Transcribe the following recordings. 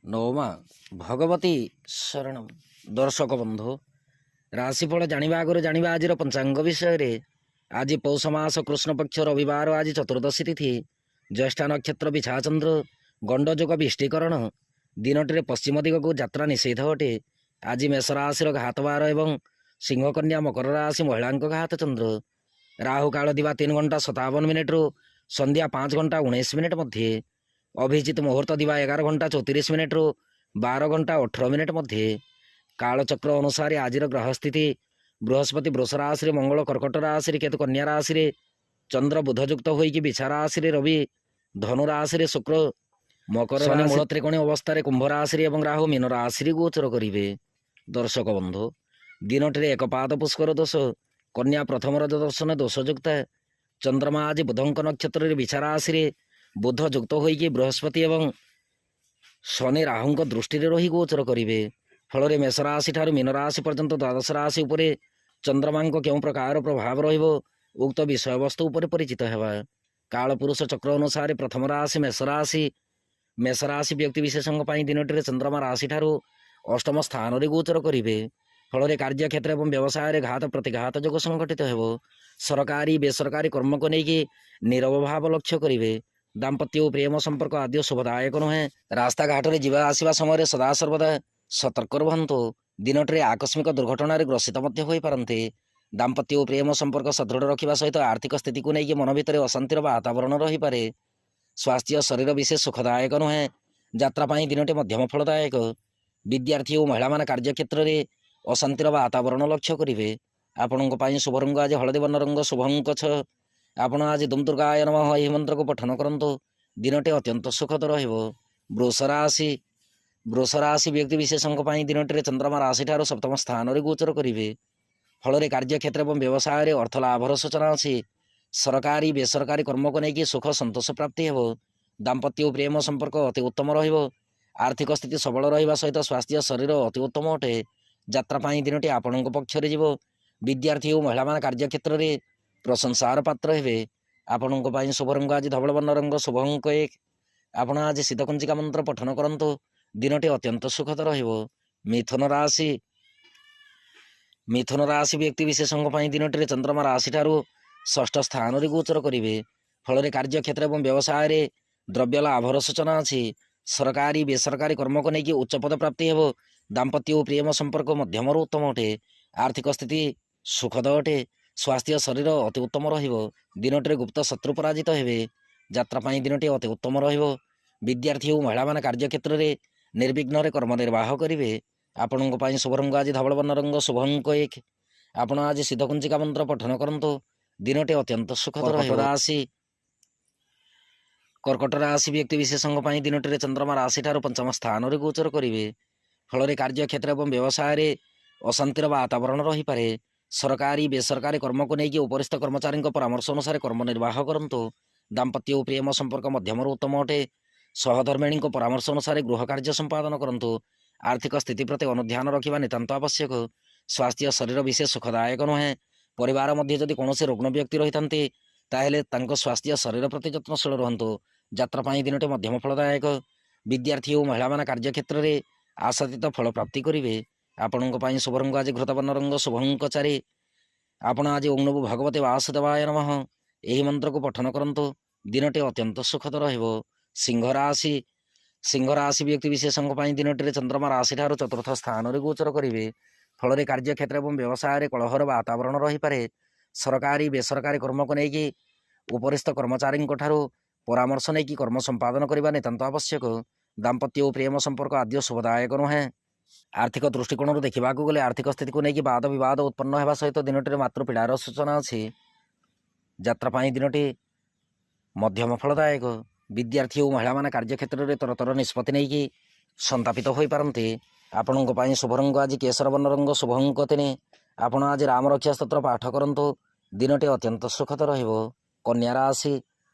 ନୌମା ଭଗବତୀ ଶରଣମ୍। ଦର୍ଶକ ବନ୍ଧୁ, ରାଶିଫଳ ଜାଣିବା ଆଗରୁ ଜାଣିବା ଆଜିର ପଞ୍ଚାଙ୍ଗ ବିଷୟରେ। ଆଜି ପୌଷ ମାସ କୃଷ୍ଣପକ୍ଷ ରବିବାର, ଆଜି ଚତୁର୍ଦ୍ଦଶୀ ତିଥି, ଜ୍ୟେଷ୍ଠା ନକ୍ଷତ୍ର, ବିଛାଚନ୍ଦ୍ର, ଗଣ୍ଡଯୋଗ, ବିଷ୍ଟିକରଣ। ଦିନଟିରେ ପଶ୍ଚିମ ଦିଗକୁ ଯାତ୍ରା ନିଷେଧ ଅଟେ। ଆଜି ମେଷ ରାଶିର ଘାତବାର ଏବଂ ସିଂହ କନ୍ୟା ମକର ରାଶି ମହିଳାଙ୍କ ଘାତ ଚନ୍ଦ୍ର। ରାହୁ କାଳ ଦିବା 3 ଘଣ୍ଟା 57 ମିନିଟ୍ରୁ ସନ୍ଧ୍ୟା 5 ଘଣ୍ଟା 19 ମିନିଟ୍ ମଧ୍ୟରେ। ଅଭିଜିତ ମୁହୂର୍ତ୍ତ ଦିବା 11 ଘଣ୍ଟା 34 ମିନିଟ୍ରୁ 12 ଘଣ୍ଟା 18 ମିନିଟ୍ ମଧ୍ୟରେ। କାଳଚକ୍ର ଅନୁସାରେ ଆଜିର ଗ୍ରହ ସ୍ଥିତି: ବୃହସ୍ପତି ବୃଷ ରାଶିରେ, ମଙ୍ଗଳ କର୍କଟ ରାଶିରେ, କେତୁ କନ୍ୟା ରାଶିରେ, ଚନ୍ଦ୍ର ବୁଧ ଯୁକ୍ତ ହୋଇକି ବିଛା ରାଶିରେ, ରବି ଧନୁ ରାଶିରେ, ଶୁକ୍ର ମକର ରାଶି ମୂଳ ତ୍ରିକୋଣୀ ଅବସ୍ଥାରେ କୁମ୍ଭ ରାଶିରେ ଏବଂ ରାହୁ ମୀନ ରାଶିରେ ଗୋଚର କରିବେ। ଦର୍ଶକ ବନ୍ଧୁ, ଦିନଟିରେ ଏକପାଦ ପୁଷ୍କର ଦୋଷ, କନ୍ୟା ପ୍ରଥମ ରଜ ଦର୍ଶନ ଦୋଷ ଯୁକ୍ତ। ଚନ୍ଦ୍ରମା ଆଜି ବୁଧଙ୍କ ନକ୍ଷତ୍ରରେ ବିଛା ରାଶିରେ, ବୁଧ ଯୁକ୍ତ ହୋଇକି ବୃହସ୍ପତି ଏବଂ ଶନି ରାହୁଙ୍କ ଦୃଷ୍ଟିରେ ରହି ଗୋଚର କରିବେ। ଫଳରେ ମେଷ ରାଶି ଠାରୁ ମୀନ ରାଶି ପର୍ଯ୍ୟନ୍ତ ଦ୍ୱାଦଶ ରାଶି ଉପରେ ଚନ୍ଦ୍ରମାଙ୍କ କେଉଁ ପ୍ରକାର ପ୍ରଭାବ ରହିବ, ଉକ୍ତ ବିଷୟବସ୍ତୁ ଉପରେ ପରିଚିତ ହେବା। କାଳପୁରୁଷ ଚକ୍ର ଅନୁସାରେ ପ୍ରଥମ ରାଶି ମେଷ ରାଶି। ମେଷ ରାଶି ବ୍ୟକ୍ତିବିଶେଷଙ୍କ ପାଇଁ ଦିନଟିରେ ଚନ୍ଦ୍ରମା ରାଶି ଠାରୁ ଅଷ୍ଟମ ସ୍ଥାନରେ ଗୋଚର କରିବେ। ଫଳରେ କାର୍ଯ୍ୟକ୍ଷେତ୍ର ଏବଂ ବ୍ୟବସାୟରେ ଘାତ ପ୍ରତିଘାତ ଯୋଗ ସଂଘଟିତ ହେବ। ସରକାରୀ ବେସରକାରୀ କର୍ମକୁ ନେଇକି ନିରବ ଭାବ ଲକ୍ଷ୍ୟ କରିବେ। ଦାମ୍ପତ୍ୟ ଓ ପ୍ରେମ ସମ୍ପର୍କ ଆଦ୍ୟ ଶୁଭଦାୟକ ନୁହେଁ। ରାସ୍ତାଘାଟରେ ଯିବା ଆସିବା ସମୟରେ ସଦାସର୍ବଦା ସତର୍କ ରୁହନ୍ତୁ। ଦିନଟିରେ ଆକସ୍ମିକ ଦୁର୍ଘଟଣାରେ ଗ୍ରସିତ ମଧ୍ୟ ହୋଇପାରନ୍ତି। ଦାମ୍ପତ୍ୟ ଓ ପ୍ରେମ ସମ୍ପର୍କ ସଦୃଢ଼ ରଖିବା ସହିତ ଆର୍ଥିକ ସ୍ଥିତିକୁ ନେଇକି ମନ ଭିତରେ ଅଶାନ୍ତିର ବାତାବରଣ ରହିପାରେ। ସ୍ୱାସ୍ଥ୍ୟ ଶରୀର ବିଶେଷ ସୁଖଦାୟକ ନୁହେଁ। ଯାତ୍ରା ପାଇଁ ଦିନଟି ମଧ୍ୟମ ଫଳଦାୟକ। ବିଦ୍ୟାର୍ଥୀ ଓ ମହିଳାମାନେ କାର୍ଯ୍ୟକ୍ଷେତ୍ରରେ ଅଶାନ୍ତିର ବାତାବରଣ ଲକ୍ଷ୍ୟ କରିବେ। ଆପଣଙ୍କ ପାଇଁ ଶୁଭ ରଙ୍ଗ ଆଜି ହଳଦୀ ବର୍ଣ୍ଣ ରଙ୍ଗ, ଶୁଭ ଅଙ୍କ 6। ଆପଣ ଆଜି ଦୁମ୍ ଦୁର୍ଗାୟ ନମଃ ଏହି ମନ୍ତ୍ରକୁ ପଠନ କରନ୍ତୁ। ଦିନଟି ଅତ୍ୟନ୍ତ ସୁଖଦ ରହିବ। ବୃଷ ରାଶି। ବୃଷ ରାଶି ବ୍ୟକ୍ତିବିଶେଷଙ୍କ ପାଇଁ ଦିନଟିରେ ଚନ୍ଦ୍ରମା ରାଶି ଠାରୁ ସପ୍ତମ ସ୍ଥାନରେ ଗୋଚର କରିବେ। ଫଳରେ କାର୍ଯ୍ୟକ୍ଷେତ୍ର ଏବଂ ବ୍ୟବସାୟରେ ଅର୍ଥ ଲାଭର ସୂଚନା ଅଛି। ସରକାରୀ ବେସରକାରୀ କର୍ମକୁ ନେଇକି ସୁଖ ସନ୍ତୋଷ ପ୍ରାପ୍ତି ହେବ। ଦାମ୍ପତ୍ୟ ଓ ପ୍ରେମ ସମ୍ପର୍କ ଅତି ଉତ୍ତମ ରହିବ। ଆର୍ଥିକ ସ୍ଥିତି ସବଳ ରହିବା ସହିତ ସ୍ୱାସ୍ଥ୍ୟ ଶରୀର ଅତି ଉତ୍ତମ ଅଟେ। ଯାତ୍ରା ପାଇଁ ଦିନଟି ଆପଣଙ୍କ ପକ୍ଷରେ ଯିବ। ବିଦ୍ୟାର୍ଥୀ ଓ ମହିଳାମାନେ କାର୍ଯ୍ୟକ୍ଷେତ୍ରରେ ପ୍ରଶଂସାର ପାତ୍ର ହେବେ। ଆପଣଙ୍କ ପାଇଁ ଶୁଭ ରଙ୍ଗ ଆଜି ଧବଳ ବର୍ଣ୍ଣ ରଙ୍ଗ, ଶୁଭ ଅଙ୍କ 1। ଆପଣ ଆଜି ଶୀତକୁଞ୍ଚିକା ମନ୍ତ୍ର ପଠନ କରନ୍ତୁ। ଦିନଟି ଅତ୍ୟନ୍ତ ସୁଖଦ ରହିବ। ମିଥୁନ ରାଶି। ମିଥୁନ ରାଶି ବ୍ୟକ୍ତିବିଶେଷଙ୍କ ପାଇଁ ଦିନଟିରେ ଚନ୍ଦ୍ରମା ରାଶି ଠାରୁ ଷଷ୍ଠ ସ୍ଥାନରେ ଗୋଚର କରିବେ। ଫଳରେ କାର୍ଯ୍ୟକ୍ଷେତ୍ର ଏବଂ ବ୍ୟବସାୟରେ ଦ୍ରବ୍ୟ ଲାଭର ସୂଚନା ଅଛି। ସରକାରୀ ବେସରକାରୀ କର୍ମକୁ ନେଇକି ଉଚ୍ଚପଦ ପ୍ରାପ୍ତି ହେବ। ଦାମ୍ପତ୍ୟ ଓ ପ୍ରେମ ସମ୍ପର୍କ ମଧ୍ୟମରୁ ଉତ୍ତମ ଅଟେ। ଆର୍ଥିକ ସ୍ଥିତି ସୁଖଦ ଅଟେ। ସ୍ୱାସ୍ଥ୍ୟ ଶରୀର ଅତି ଉତ୍ତମ ରହିବ। ଦିନଟିରେ ଗୁପ୍ତ ଶତ୍ରୁ ପରାଜିତ ହେବେ। ଯାତ୍ରା ପାଇଁ ଦିନଟି ଅତି ଉତ୍ତମ ରହିବ। ବିଦ୍ୟାର୍ଥୀ ଓ ମହିଳାମାନେ କାର୍ଯ୍ୟକ୍ଷେତ୍ରରେ ନିର୍ବିଘ୍ନରେ କର୍ମ ନିର୍ବାହ କରିବେ। ଆପଣଙ୍କ ପାଇଁ ଶୁଭ ରଙ୍ଗ ଆଜି ଧବଳ ବର୍ଣ୍ଣ ରଙ୍ଗ, ଶୁଭ ଅଙ୍କ 1। ଆପଣ ଆଜି ଶୀତକୁଞ୍ଚିକା ମନ୍ତ୍ର ପଠନ କରନ୍ତୁ। ଦିନଟି ଅତ୍ୟନ୍ତ ସୁଖଦ ରହିବ। ରାଶି। କର୍କଟ ରାଶି ବ୍ୟକ୍ତିବିଶେଷଙ୍କ ପାଇଁ ଦିନଟିରେ ଚନ୍ଦ୍ରମା ରାଶି ଠାରୁ ପଞ୍ଚମ ସ୍ଥାନରେ ଗୋଚର କରିବେ। ଫଳରେ କାର୍ଯ୍ୟକ୍ଷେତ୍ର ଏବଂ ବ୍ୟବସାୟରେ ଅଶାନ୍ତିର ବାତାବରଣ ରହିପାରେ। ସରକାରୀ ବେସରକାରୀ କର୍ମକୁ ନେଇକି ଉପରିସ୍ଥ କର୍ମଚାରୀଙ୍କ ପରାମର୍ଶ ଅନୁସାରେ କର୍ମ ନିର୍ବାହ କରନ୍ତୁ। ଦାମ୍ପତ୍ୟ ଓ ପ୍ରେମ ସମ୍ପର୍କ ମଧ୍ୟମରୁ ଉତ୍ତମ ଅଟେ। ସହଧର୍ମିଣୀଙ୍କ ପରାମର୍ଶ ଅନୁସାରେ ଗୃହ କାର୍ଯ୍ୟ ସମ୍ପାଦନ କରନ୍ତୁ। ଆର୍ଥିକ ସ୍ଥିତି ପ୍ରତି ଅନୁଧ୍ୟାନ ରଖିବା ନିତାନ୍ତ ଆବଶ୍ୟକ। ସ୍ୱାସ୍ଥ୍ୟ ଶରୀର ବିଶେଷ ସୁଖଦାୟକ ନୁହେଁ। ପରିବାର ମଧ୍ୟରେ ଯଦି କୌଣସି ରୁଗ୍ଣ ବ୍ୟକ୍ତି ରହିଥାନ୍ତି, ତାହେଲେ ତାଙ୍କ ସ୍ୱାସ୍ଥ୍ୟ ଶରୀର ପ୍ରତି ଯତ୍ନଶୀଳ ରୁହନ୍ତୁ। ଯାତ୍ରା ପାଇଁ ଦିନଟି ମଧ୍ୟମ ଫଳଦାୟକ। ବିଦ୍ୟାର୍ଥୀ ଓ ମହିଳାମାନେ କାର୍ଯ୍ୟକ୍ଷେତ୍ରରେ ଆଶାତୀତ ଫଳ ପ୍ରାପ୍ତି କରିବେ। ଆପଣଙ୍କ ପାଇଁ ଶୁଭ ରଙ୍ଗ ଆଜି ଘୃତବର୍ଣ୍ଣ ରଙ୍ଗ, ଶୁଭ ଅଙ୍କ 4। ଆପଣ ଆଜି ଓଁ ନମୋ ଭଗବତେ ବାସୁଦେବାୟ ନମଃ ଏହି ମନ୍ତ୍ରକୁ ପଠନ କରନ୍ତୁ। ଦିନଟି ଅତ୍ୟନ୍ତ ସୁଖଦ ରହିବ। ସିଂହ ରାଶି। ସିଂହ ରାଶି ବ୍ୟକ୍ତିବିଶେଷଙ୍କ ପାଇଁ ଦିନଟିରେ ଚନ୍ଦ୍ରମା ରାଶି ଠାରୁ ଚତୁର୍ଥ ସ୍ଥାନରେ ଗୋଚର କରିବେ। ଫଳରେ କାର୍ଯ୍ୟକ୍ଷେତ୍ର ଏବଂ ବ୍ୟବସାୟରେ କଳହର ବାତାବରଣ ରହିପାରେ। ସରକାରୀ ବେସରକାରୀ କର୍ମକୁ ନେଇକି ଉପରିସ୍ଥ କର୍ମଚାରୀଙ୍କ ଠାରୁ ପରାମର୍ଶ ନେଇକି କର୍ମ ସମ୍ପାଦନ କରିବା ନିତାନ୍ତ ଆବଶ୍ୟକ। ଦାମ୍ପତ୍ୟ ଓ ପ୍ରେମ ସମ୍ପର୍କ ଆଦ୍ୟ ଶୁଭଦାୟକ ନୁହେଁ। ଆର୍ଥିକ ଦୃଷ୍ଟିକୋଣରୁ ଦେଖିବାକୁ ଗଲେ ଆର୍ଥିକ ସ୍ଥିତିକୁ ନେଇକି ବାଦ ବିବାଦ ଉତ୍ପନ୍ନ ହେବା ସହିତ ଦିନଟିରେ ମାତୃପୀଡ଼ାର ସୂଚନା ଅଛି। ଯାତ୍ରା ପାଇଁ ଦିନଟି ମଧ୍ୟମ ଫଳଦାୟକ। ବିଦ୍ୟାର୍ଥୀ ଓ ମହିଳାମାନେ କାର୍ଯ୍ୟକ୍ଷେତ୍ରରେ ତରତର ନିଷ୍ପତ୍ତି ନେଇକି ସନ୍ତାପିତ ହୋଇପାରନ୍ତି। ଆପଣଙ୍କ ପାଇଁ ଶୁଭ ରଙ୍ଗ ଆଜି କେଶର ବର୍ଣ୍ଣ ରଙ୍ଗ, ଶୁଭ ଅଙ୍କ 3। ଆପଣ ଆଜି ରାମରକ୍ଷା ସ୍ତୋତ୍ର ପାଠ କରନ୍ତୁ। ଦିନଟି ଅତ୍ୟନ୍ତ ସୁଖଦ ରହିବ। କନ୍ୟା ରାଶି।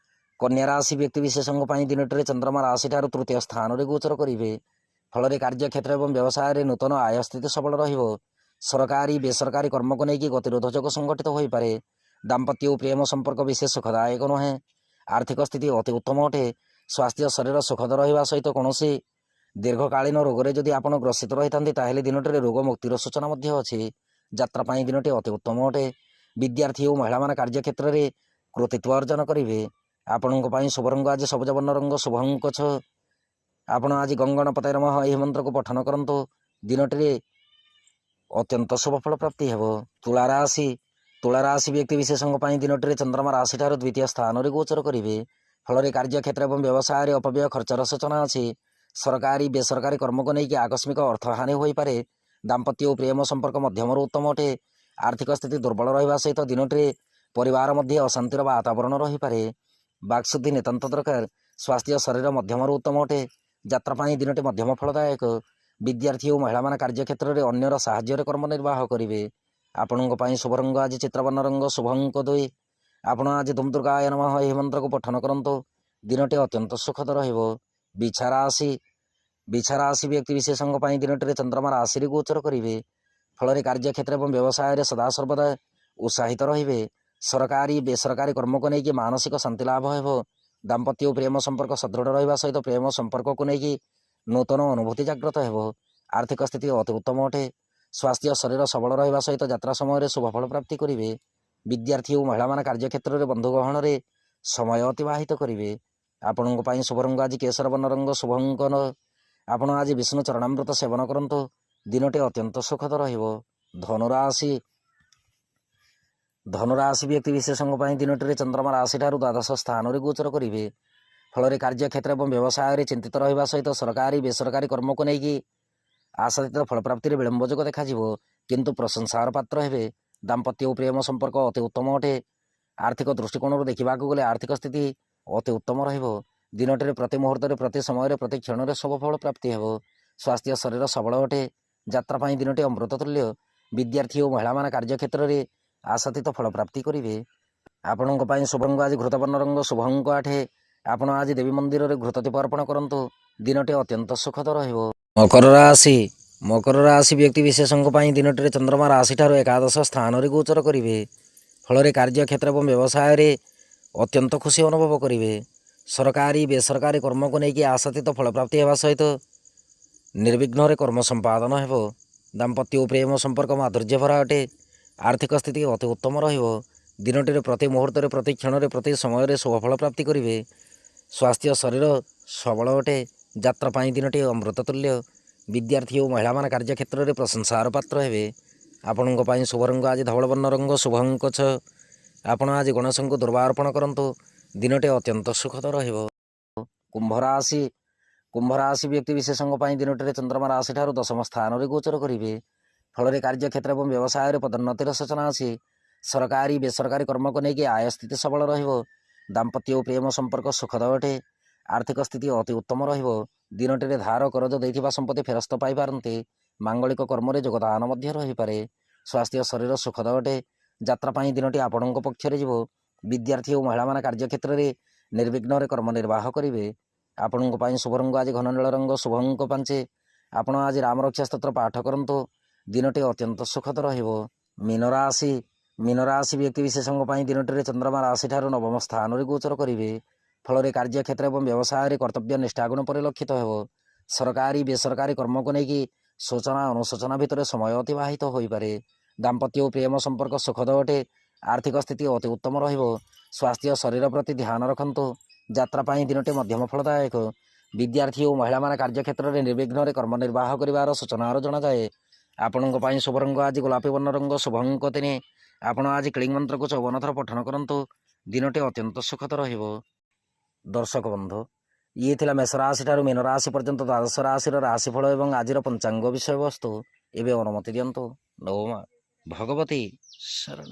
କନ୍ୟା ରାଶି ବ୍ୟକ୍ତିବିଶେଷଙ୍କ ପାଇଁ ଦିନଟିରେ ଚନ୍ଦ୍ରମା ରାଶି ଠାରୁ ତୃତୀୟ ସ୍ଥାନରେ ଗୋଚର କରିବେ। ଫଳରେ କାର୍ଯ୍ୟକ୍ଷେତ୍ର ଏବଂ ବ୍ୟବସାୟରେ ନୂତନ ଆୟ ସ୍ଥିତି ସବଳ ରହିବ। ସରକାରୀ ବେସରକାରୀ କର୍ମକୁ ନେଇକି ଗତିରୋଧ ଯୋଗ ସଂଗଠିତ ହୋଇପାରେ। ଦାମ୍ପତ୍ୟ ଓ ପ୍ରେମ ସମ୍ପର୍କ ବିଶେଷ ସୁଖଦାୟକ ନୁହେଁ। ଆର୍ଥିକ ସ୍ଥିତି ଅତି ଉତ୍ତମ ଅଟେ। ସ୍ୱାସ୍ଥ୍ୟ ଶରୀର ସୁଖଦ ରହିବା ସହିତ କୌଣସି ଦୀର୍ଘକାଳୀନ ରୋଗରେ ଯଦି ଆପଣ ଗ୍ରସିତ ରହିଥାନ୍ତି ତାହେଲେ ଦିନଟିରେ ରୋଗ ମୁକ୍ତିର ସୂଚନା ମଧ୍ୟ ଅଛି। ଯାତ୍ରା ପାଇଁ ଦିନଟି ଅତି ଉତ୍ତମ ଅଟେ। ବିଦ୍ୟାର୍ଥୀ ଓ ମହିଳାମାନେ କାର୍ଯ୍ୟକ୍ଷେତ୍ରରେ କୃତିତ୍ୱ ଅର୍ଜନ କରିବେ। ଆପଣଙ୍କ ପାଇଁ ଶୁଭ ରଙ୍ଗ ଆଜି ସବୁଜ ବର୍ଣ୍ଣ ରଙ୍ଗ, ଶୁଭ ଅଙ୍କ 6। ଆପଣ ଆଜି ଗଙ୍ଗଣପତାୟ ନମଃ ଏହି ମନ୍ତ୍ରକୁ ପଠନ କରନ୍ତୁ। ଦିନଟିରେ ଅତ୍ୟନ୍ତ ଶୁଭ ଫଳ ପ୍ରାପ୍ତି ହେବ। ତୁଳା ରାଶି ବ୍ୟକ୍ତି ବିଶେଷଙ୍କ ପାଇଁ ଦିନଟିରେ ଚନ୍ଦ୍ରମା ରାଶିଠାରୁ ଦ୍ୱିତୀୟ ସ୍ଥାନରେ ଗୋଚର କରିବେ। ଫଳରେ କାର୍ଯ୍ୟକ୍ଷେତ୍ର ଏବଂ ବ୍ୟବସାୟରେ ଅପବ୍ୟୟ ଖର୍ଚ୍ଚର ସୂଚନା ଅଛି। ସରକାରୀ ବେସରକାରୀ କର୍ମକୁ ନେଇକି ଆକସ୍ମିକ ଅର୍ଥହାନି ହୋଇପାରେ। ଦାମ୍ପତ୍ୟ ଓ ପ୍ରେମ ସମ୍ପର୍କ ମଧ୍ୟମରୁ ଉତ୍ତମ ଅଟେ। ଆର୍ଥିକ ସ୍ଥିତି ଦୁର୍ବଳ ରହିବା ସହିତ ଦିନଟିରେ ପରିବାର ମଧ୍ୟରେ ଅଶାନ୍ତିର ବାତାବରଣ ରହିପାରେ। ବାକ୍ଶୁଦ୍ଧି ନିତାନ୍ତ ଦରକାର। ସ୍ୱାସ୍ଥ୍ୟ ଶରୀର ମଧ୍ୟମରୁ ଉତ୍ତମ ଅଟେ। ଯାତ୍ରା ପାଇଁ ଦିନଟି ମଧ୍ୟମ ଫଳଦାୟକ। ବିଦ୍ୟାର୍ଥୀ ଓ ମହିଳାମାନେ କାର୍ଯ୍ୟକ୍ଷେତ୍ରରେ ଅନ୍ୟର ସାହାଯ୍ୟରେ କର୍ମ ନିର୍ବାହ କରିବେ। ଆପଣଙ୍କ ପାଇଁ ଶୁଭ ରଙ୍ଗ ଆଜି ଚିତ୍ରବର୍ଣ୍ଣ ରଙ୍ଗ, ଶୁଭ ଅଙ୍କ 2। ଆପଣ ଆଜି ଧୂମ ଦୁର୍ଗାୟ ନମଃ ଏହି ମନ୍ତ୍ରକୁ ପଠନ କରନ୍ତୁ। ଦିନଟି ଅତ୍ୟନ୍ତ ସୁଖଦ ରହିବ। ବିଛା ରାଶି ବ୍ୟକ୍ତି ବିଶେଷଙ୍କ ପାଇଁ ଦିନଟିରେ ଚନ୍ଦ୍ରମା ରାଶିରେ ଗୋଚର କରିବେ। ଫଳରେ କାର୍ଯ୍ୟକ୍ଷେତ୍ର ଏବଂ ବ୍ୟବସାୟରେ ସଦାସର୍ବଦା ଉତ୍ସାହିତ ରହିବେ। ସରକାରୀ ବେସରକାରୀ କର୍ମକୁ ନେଇକି ମାନସିକ ଶାନ୍ତି ଲାଭ ହେବ। ଦାମ୍ପତ୍ୟ ଓ ପ୍ରେମ ସମ୍ପର୍କ ସଦୃଢ଼ ରହିବା ସହିତ ପ୍ରେମ ସମ୍ପର୍କକୁ ନେଇକି ନୂତନ ଅନୁଭୂତି ଜାଗ୍ରତ ହେବ। ଆର୍ଥିକ ସ୍ଥିତି ଅତି ଉତ୍ତମ ଅଟେ। ସ୍ୱାସ୍ଥ୍ୟ ଶରୀର ସବଳ ରହିବା ସହିତ ଯାତ୍ରା ସମୟରେ ଶୁଭଫଳ ପ୍ରାପ୍ତି କରିବେ। ବିଦ୍ୟାର୍ଥୀ ଓ ମହିଳାମାନେ କାର୍ଯ୍ୟକ୍ଷେତ୍ରରେ ବନ୍ଧୁ ଗହଣରେ ସମୟ ଅତିବାହିତ କରିବେ। ଆପଣଙ୍କ ପାଇଁ ଶୁଭ ରଙ୍ଗ ଆଜି କେଶର ବର୍ଣ୍ଣ ରଙ୍ଗ, ଶୁଭ ଅଙ୍କ 9। ଆପଣ ଆଜି ବିଷ୍ଣୁ ଚରଣାମୃତ ସେବନ କରନ୍ତୁ। ଦିନଟି ଅତ୍ୟନ୍ତ ସୁଖଦ ରହିବ। ଧନୁରାଶି ବ୍ୟକ୍ତି ବିଶେଷଙ୍କ ପାଇଁ ଦିନଟିରେ ଚନ୍ଦ୍ରମା ରାଶିଠାରୁ ଦ୍ୱାଦଶ ସ୍ଥାନରେ ଗୋଚର କରିବେ। ଫଳରେ କାର୍ଯ୍ୟକ୍ଷେତ୍ର ଏବଂ ବ୍ୟବସାୟରେ ଚିନ୍ତିତ ରହିବା ସହିତ ସରକାରୀ ବେସରକାରୀ କର୍ମକୁ ନେଇକି ଆଶାତୀତ ଫଳପ୍ରାପ୍ତିରେ ବିଳମ୍ବ ଯୋଗ ଦେଖାଯିବ। କିନ୍ତୁ ପ୍ରଶଂସାର ପାତ୍ର ହେବେ। ଦାମ୍ପତ୍ୟ ଓ ପ୍ରେମ ସମ୍ପର୍କ ଅତି ଉତ୍ତମ ଅଟେ। ଆର୍ଥିକ ଦୃଷ୍ଟିକୋଣରୁ ଦେଖିବାକୁ ଗଲେ ଆର୍ଥିକ ସ୍ଥିତି ଅତି ଉତ୍ତମ ରହିବ। ଦିନଟିରେ ପ୍ରତି ମୁହୂର୍ତ୍ତରେ ପ୍ରତି ସମୟରେ ପ୍ରତି କ୍ଷଣରେ ଶୁଭ ଫଳ ପ୍ରାପ୍ତି ହେବ। ସ୍ୱାସ୍ଥ୍ୟ ଶରୀର ସବଳ ଅଟେ। ଯାତ୍ରା ପାଇଁ ଦିନଟି ଅମୃତ ତୁଲ୍ୟ। ବିଦ୍ୟାର୍ଥୀ ଓ ମହିଳାମାନେ କାର୍ଯ୍ୟକ୍ଷେତ୍ରରେ ଆଶାତୀତ ଫଳ ପ୍ରାପ୍ତି କରିବେ। ଆପଣଙ୍କ ପାଇଁ ଶୁଭ ରଙ୍ଗ ଆଜି ଘୃତବର୍ଣ୍ଣ ରଙ୍ଗ, ଶୁଭ ଅଙ୍କ 8। ଆପଣ ଆଜି ଦେବୀ ମନ୍ଦିରରେ ଘୃତଦୀପ ଅର୍ପଣ କରନ୍ତୁ। ଦିନଟି ଅତ୍ୟନ୍ତ ସୁଖଦ ରହିବ। ମକର ରାଶି ବ୍ୟକ୍ତି ବିଶେଷଙ୍କ ପାଇଁ ଦିନଟିରେ ଚନ୍ଦ୍ରମା ରାଶିଠାରୁ ଏକାଦଶ ସ୍ଥାନରେ ଗୋଚର କରିବେ। ଫଳରେ କାର୍ଯ୍ୟକ୍ଷେତ୍ର ଏବଂ ବ୍ୟବସାୟରେ ଅତ୍ୟନ୍ତ ଖୁସି ଅନୁଭବ କରିବେ। ସରକାରୀ ବେସରକାରୀ କର୍ମକୁ ନେଇକି ଆଶାତୀତ ଫଳପ୍ରାପ୍ତି ହେବା ସହିତ ନିର୍ବିଘ୍ନରେ କର୍ମ ସମ୍ପାଦନ ହେବ। ଦାମ୍ପତ୍ୟ ଓ ପ୍ରେମ ସମ୍ପର୍କ ମାଧୁର୍ଯ୍ୟ ଭରା ଅଟେ। ଆର୍ଥିକ ସ୍ଥିତି ଅତି ଉତ୍ତମ ରହିବ। ଦିନଟିରେ ପ୍ରତି ମୁହୂର୍ତ୍ତରେ ପ୍ରତି କ୍ଷଣରେ ପ୍ରତି ସମୟରେ ଶୁଭଫଳ ପ୍ରାପ୍ତି କରିବେ। ସ୍ୱାସ୍ଥ୍ୟ ଶରୀର ସବଳ ଅଟେ। ଯାତ୍ରା ପାଇଁ ଦିନଟି ଅମୃତ ତୁଲ୍ୟ। ବିଦ୍ୟାର୍ଥୀ ଓ ମହିଳାମାନେ କାର୍ଯ୍ୟକ୍ଷେତ୍ରରେ ପ୍ରଶଂସାର ପାତ୍ର ହେବେ। ଆପଣଙ୍କ ପାଇଁ ଶୁଭ ରଙ୍ଗ ଆଜି ଧବଳ ବର୍ଣ୍ଣ ରଙ୍ଗ, ଶୁଭ ଅଙ୍କ 6। ଆପଣ ଆଜି ଗଣେଶଙ୍କୁ ଦୁର୍ବା ଅର୍ପଣ କରନ୍ତୁ। ଦିନଟି ଅତ୍ୟନ୍ତ ସୁଖଦ ରହିବ। କୁମ୍ଭ ରାଶି ବ୍ୟକ୍ତି ବିଶେଷଙ୍କ ପାଇଁ ଦିନଟିରେ ଚନ୍ଦ୍ରମା ରାଶିଠାରୁ ଦଶମ ସ୍ଥାନରେ ଗୋଚର କରିବେ। ଫଳରେ କାର୍ଯ୍ୟକ୍ଷେତ୍ର ଏବଂ ବ୍ୟବସାୟରେ ପଦୋନ୍ନତିର ସୂଚନା ଅଛି। ସରକାରୀ ବେସରକାରୀ କର୍ମକୁ ନେଇକି ଆୟ ସ୍ଥିତି ସବଳ ରହିବ। ଦାମ୍ପତ୍ୟ ଓ ପ୍ରେମ ସମ୍ପର୍କ ସୁଖଦ ଅଟେ। ଆର୍ଥିକ ସ୍ଥିତି ଅତି ଉତ୍ତମ ରହିବ। ଦିନଟିରେ ଧାର କରଜ ଦେଇଥିବା ସମ୍ପତ୍ତି ଫେରସ୍ତ ପାଇପାରନ୍ତି। ମାଙ୍ଗଳିକ କର୍ମରେ ଯୋଗଦାନ ମଧ୍ୟ ରହିପାରେ। ସ୍ୱାସ୍ଥ୍ୟ ଶରୀର ସୁଖଦ ଅଟେ। ଯାତ୍ରା ପାଇଁ ଦିନଟି ଆପଣଙ୍କ ପକ୍ଷରେ ଯିବ। ବିଦ୍ୟାର୍ଥୀ ଓ ମହିଳାମାନେ କାର୍ଯ୍ୟକ୍ଷେତ୍ରରେ ନିର୍ବିଘ୍ନରେ କର୍ମ ନିର୍ବାହ କରିବେ। ଆପଣଙ୍କ ପାଇଁ ଶୁଭ ରଙ୍ଗ ଆଜି ଘନ ନୀଳ ରଙ୍ଗ, ଶୁଭ ଅଙ୍କ 5। ଆପଣ ଆଜି ରାମରକ୍ଷା ସ୍ତୋତ୍ର ପାଠ କରନ୍ତୁ। ଦିନଟି ଅତ୍ୟନ୍ତ ସୁଖଦ ରହିବ। ମୀନରାଶି ବ୍ୟକ୍ତି ବିଶେଷଙ୍କ ପାଇଁ ଦିନଟିରେ ଚନ୍ଦ୍ରମା ରାଶିଠାରୁ ନବମ ସ୍ଥାନରେ ଗୋଚର କରିବେ। ଫଳରେ କାର୍ଯ୍ୟକ୍ଷେତ୍ର ଏବଂ ବ୍ୟବସାୟରେ କର୍ତ୍ତବ୍ୟ ନିଷ୍ଠାଗୁଣ ପରିଲକ୍ଷିତ ହେବ। ସରକାରୀ ବେସରକାରୀ କର୍ମକୁ ନେଇକି ସୂଚନା ଅନୁସୂଚନା ଭିତରେ ସମୟ ଅତିବାହିତ ହୋଇପାରେ। ଦାମ୍ପତ୍ୟ ଓ ପ୍ରେମ ସମ୍ପର୍କ ସୁଖଦ ଅଟେ। ଆର୍ଥିକ ସ୍ଥିତି ଅତି ଉତ୍ତମ ରହିବ। ସ୍ୱାସ୍ଥ୍ୟ ଶରୀର ପ୍ରତି ଧ୍ୟାନ ରଖନ୍ତୁ। ଯାତ୍ରା ପାଇଁ ଦିନଟି ମଧ୍ୟମ ଫଳଦାୟକ। ବିଦ୍ୟାର୍ଥୀ ଓ ମହିଳାମାନେ କାର୍ଯ୍ୟକ୍ଷେତ୍ରରେ ନିର୍ବିଘ୍ନରେ କର୍ମ ନିର୍ବାହ କରିବାର ସୂଚନାର ଜଣାଯାଏ। ଆପଣଙ୍କ ପାଇଁ ଶୁଭ ରଙ୍ଗ ଆଜି ଗୋଲାପୀ ବର୍ଣ୍ଣ ରଙ୍ଗ, ଶୁଭ ଅଙ୍କ 3। ଆପଣ ଆଜି କ୍ଲିଂ ମନ୍ତ୍ରକୁ 54 ଥର ପଠନ କରନ୍ତୁ। ଦିନଟି ଅତ୍ୟନ୍ତ ସୁଖଦ ରହିବ। ଦର୍ଶକ ବନ୍ଧୁ, ଇଏ ଥିଲା ମେଷ ରାଶି ଠାରୁ ମୀନ ରାଶି ପର୍ଯ୍ୟନ୍ତ ଦ୍ୱାଦଶ ରାଶିର ରାଶିଫଳ ଏବଂ ଆଜିର ପଞ୍ଚାଙ୍ଗ ବିଷୟବସ୍ତୁ। ଏବେ ଅନୁମତି ଦିଅନ୍ତୁ। ନମଃ ଭଗବତୀ ଶରଣ।